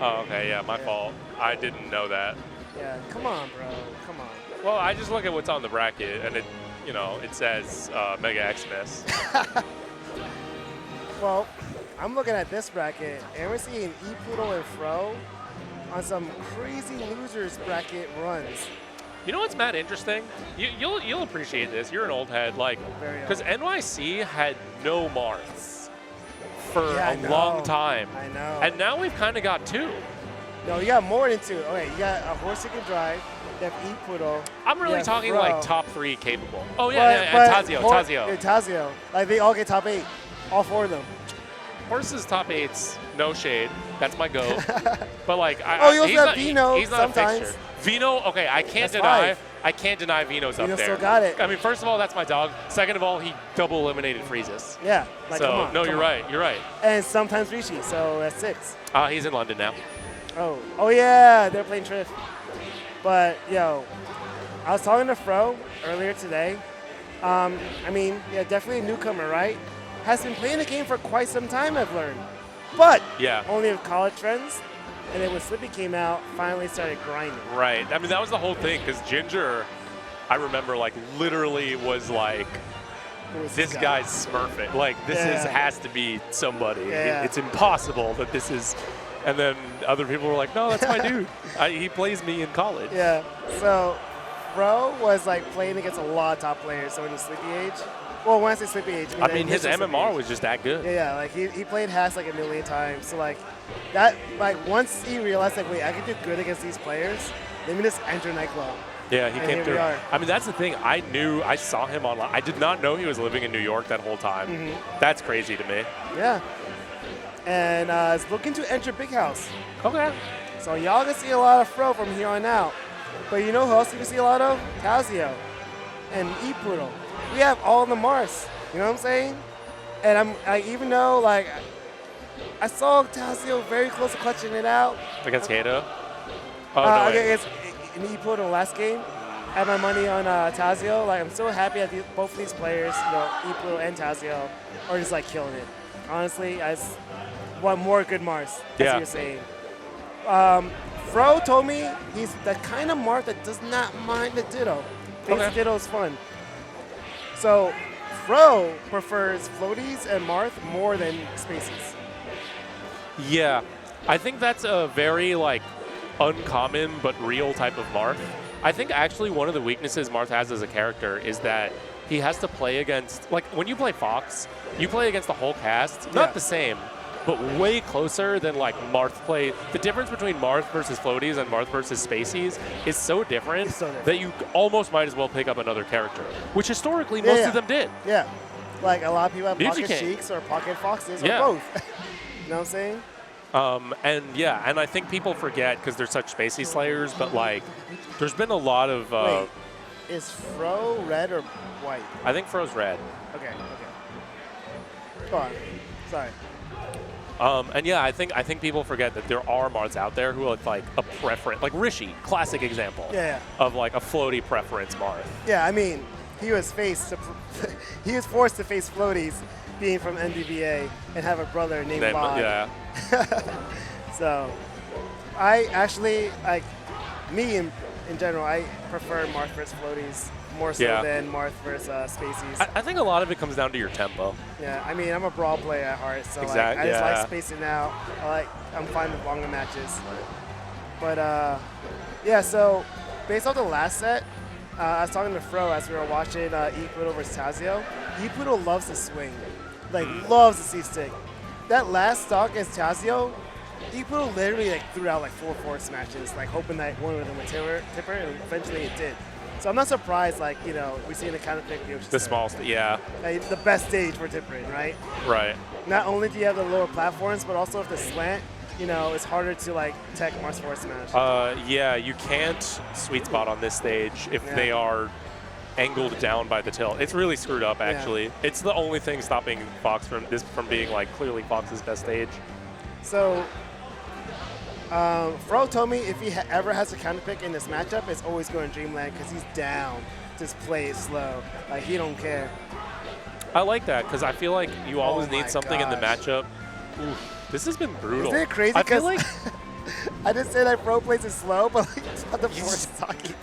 Oh, okay, yeah, my fault. I didn't know that. Yeah, come on, bro. Come on. Well, I just look at what's on the bracket, and it says Mega Xmas. Well, I'm looking at this bracket, and we're seeing Epoodle and Fro on some crazy losers bracket runs. You know what's mad interesting? You'll appreciate this. You're an old head, like, because NYC had no Marths for a long time. I know. And now we've kind of got 2. No, you got more than 2. Okay, you got a horse you can drive. You have Epoodle. I'm really talking Fro. like top 3 capable. Oh yeah, and Tazio. Yeah, Tazio. Like they all get top 8, all 4 of them. Horse's top 8's no shade. That's my goat. But like, you also have Vino he's not sometimes. a fixture. Vino, okay, I can't deny Vino's up there. Still got it. I mean, first of all, that's my dog. Second of all, he double eliminated Freezes. Yeah. Like, so come on, no, you're right. You're right. And sometimes Rishi, so that's 6. He's in London now. Oh yeah, they're playing Triff. But yo, I was talking to Fro earlier today. I mean, yeah, definitely a newcomer, right? Has been playing the game for quite some time, I've learned. But only with college friends. And then when Slippy came out, finally started grinding. Right. I mean, that was the whole thing, because Ginger, I remember, like, literally was like, this guy's smurfing. Like, this has to be somebody. It's impossible that this is. And then other people were like, no, that's my dude. He plays me in college. Yeah. So Fro was, like, playing against a lot of top players. So in the Slippy age. Well, when I say Slippy age, I mean his MMR was just that good. Yeah, like he played Haas like a million times. So like that, like once he realized like, wait, I can do good against these players, let me just enter Nightclub. Yeah, he came through. I mean, that's the thing. I saw him online. I did not know he was living in New York that whole time. That's crazy to me. Yeah. And is looking to enter Big House. Okay. So y'all gonna see a lot of Fro from here on out. But you know who else you can see a lot of? Tazio and Epoodle. We have all the Mars, you know what I'm saying? And even though like I saw Tazio very close to clutching it out against Kato. Against in Epoodle last game. I had my money on Tazio. Like I'm so happy that both of these players, you know, Epoodle and Tazio, are just like killing it. Honestly, I just want more good Mars. That's what you're saying. Fro told me he's the kind of Marth that does not mind the Ditto. Thinks Ditto is fun. So, Fro prefers floaties and Marth more than spaces. Yeah, I think that's a very like uncommon but real type of Marth. I think actually one of the weaknesses Marth has as a character is that he has to play against, like when you play Fox, you play against the whole cast, not the same, but way closer than like Marth play. The difference between Marth versus floaties and Marth versus spacies is so different, that you almost might as well pick up another character, which historically most of them did. Yeah, like a lot of people have pocket Sheiks or pocket Foxes or both. You know what I'm saying? And I think people forget because they're such spacey slayers, but like there's been a lot of. Wait, is Fro red or white? I think Fro's red. Okay. Go on. Sorry. And yeah, I think people forget that there are Marths out there who are like a preference, like Rishi, classic example of like a floaty preference Marth. Yeah, I mean, he was forced to face floaties, being from NDVA and have a brother named Bob. Yeah. So, I actually like me in general. I prefer Marth versus floaties more so than Marth versus spacies. I think a lot of it comes down to your tempo. Yeah, I mean, I'm a brawl player at heart, so like, I just like spacing out. I'm fine with longer matches. But yeah, so based off the last set, I was talking to Fro as we were watching Epoodle versus Tazio. Epoodle loves to swing, like loves the C-stick. That last stock against Tazio, Epoodle literally like threw out like 4 force matches, like hoping that one of them would tipper, and eventually it did. So I'm not surprised, like, you know, we see in the counter pick the small, like, the best stage for tippering, right? Right. Not only do you have the lower platforms, but also if the slant, you know, it's harder to like tech Mars force smash. Yeah, you can't sweet spot on this stage if they are angled down by the tilt. It's really screwed up, actually. Yeah. It's the only thing stopping Fox from being like clearly Fox's best stage. So. Fro told me if he ever has a counter pick in this matchup, it's always going Dreamland because he's down. Just play it slow. Like, he don't care. I like that because I feel like you always need something in the matchup. Oof, this has been brutal. Isn't it crazy? I feel like I didn't say that Fro plays is slow, but like, it's not the force talking.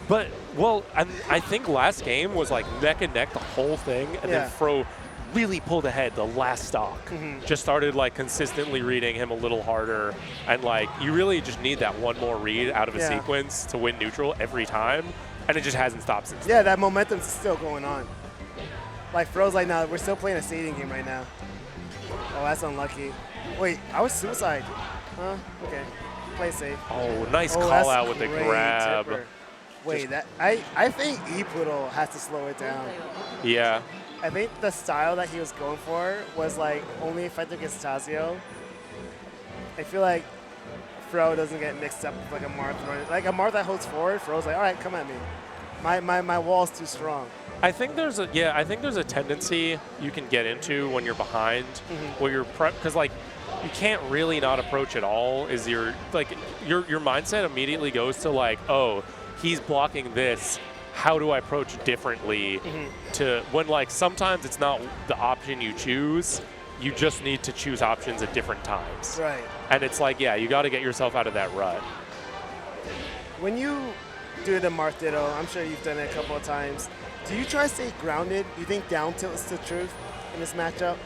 But, well, I think last game was like neck and neck the whole thing, and then Fro really pulled ahead the last stock. Just started like consistently reading him a little harder, and like you really just need that one more read out of a sequence to win neutral every time, and it just hasn't stopped since then. That momentum's still going on. Like Fro's like, no, we're still playing a seeding game right now. Oh, that's unlucky. Wait, I was suicide. Huh? Okay. Play safe. Oh, nice call out with the grab. Tipper. Wait, that I think Epoodle has to slow it down. Yeah. I think the style that he was going for was like only effective against Tazio. I feel like Fro doesn't get mixed up with like a Marth. Like a Marth that holds forward, Fro's like, all right, come at me. My wall's too strong. I think there's a tendency you can get into when you're behind, where you're because like you can't really not approach at all. Is your mindset immediately goes to like, oh, he's blocking this. How do I approach differently? To when like sometimes it's not the option you choose. You just need to choose options at different times. Right. And it's like, yeah, you got to get yourself out of that rut. When you do the Marth Ditto, I'm sure you've done it a couple of times. Do you try to stay grounded? Do you think down tilt is the truth in this matchup?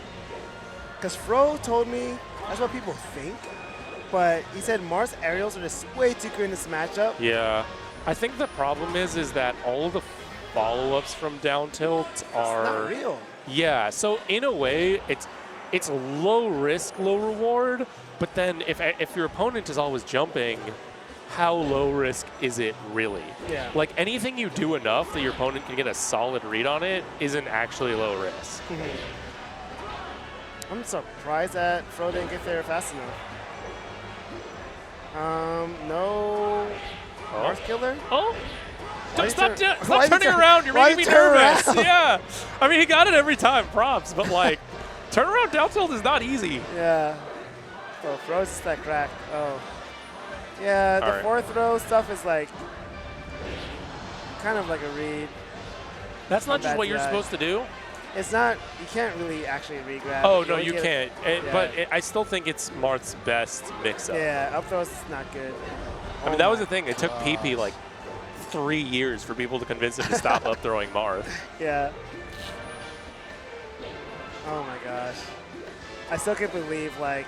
Because Fro told me that's what people think, but he said Marth's aerials are just way too good in this matchup. Yeah. I think the problem is that all of the follow-ups from down tilt are not real. Yeah, so in a way, it's low risk, low reward. But then if your opponent is always jumping, how low risk is it really? Yeah. Like anything you do enough that your opponent can get a solid read on it isn't actually low risk. I'm surprised that Fro didn't get there fast enough. No. Marth killer? Oh. Stop turning around. You're making me nervous. Yeah. I mean, he got it every time. Props. But, like, turnaround down tilt is not easy. Yeah. So, Fro's just that crack. Oh. Yeah, the fourth throw stuff is, like, kind of like a read. That's not just what you're supposed to do? It's not. You can't really actually re-grab. Oh, no, you can't. But I still think it's Marth's best mix-up. Yeah, up throw is not good. I mean, that was the thing. It took PP, like, 3 years for people to convince him to stop up throwing Marth. Yeah. Oh my gosh. I still can't believe like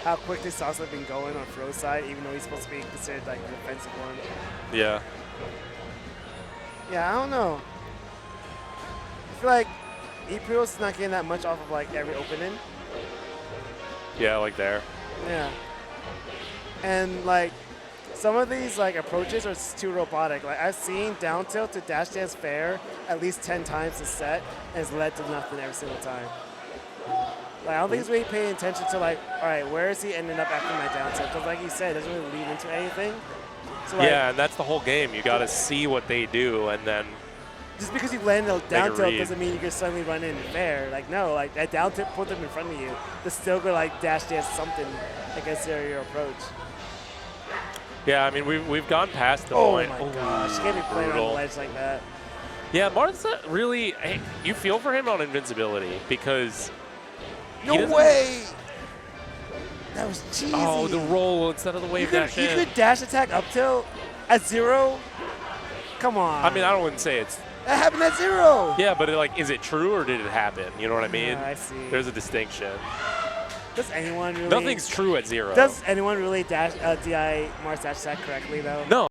how quick this toss have been going on Fro's side, even though he's supposed to be considered like the defensive one. Yeah. Yeah, I don't know. I feel like Epoodle's not getting that much off of like every opening. Yeah, like there. Yeah. And like some of these like approaches are too robotic. Like I've seen down tilt to dash dance fair at least 10 times this set, and it's led to nothing every single time. Like I don't think he's really paying attention to like, all right, where is he ending up after my down tilt? Because like you said, it doesn't really lead into anything. So, like, yeah, and that's the whole game. You got to see what they do, and then just because you land a down tilt doesn't mean you can suddenly run in fair. Like no, like that down tilt put them in front of you. They're still gonna like dash dance something against your approach. Yeah, I mean, we've gone past the point. Oh, my gosh. You can't be playing on the ledge like that. Yeah, Marth's really, you feel for him on invincibility because... No way! That was cheesy. Oh, the roll instead of the wave dash in. You could dash attack up tilt at 0? Come on. I mean, I wouldn't say it's... That happened at 0! Yeah, but like, is it true or did it happen? You know what I mean? Yeah, I see. There's a distinction. Does anyone really... Nothing's true at 0. Does anyone really dash DI Marth's dash attack correctly, though? No.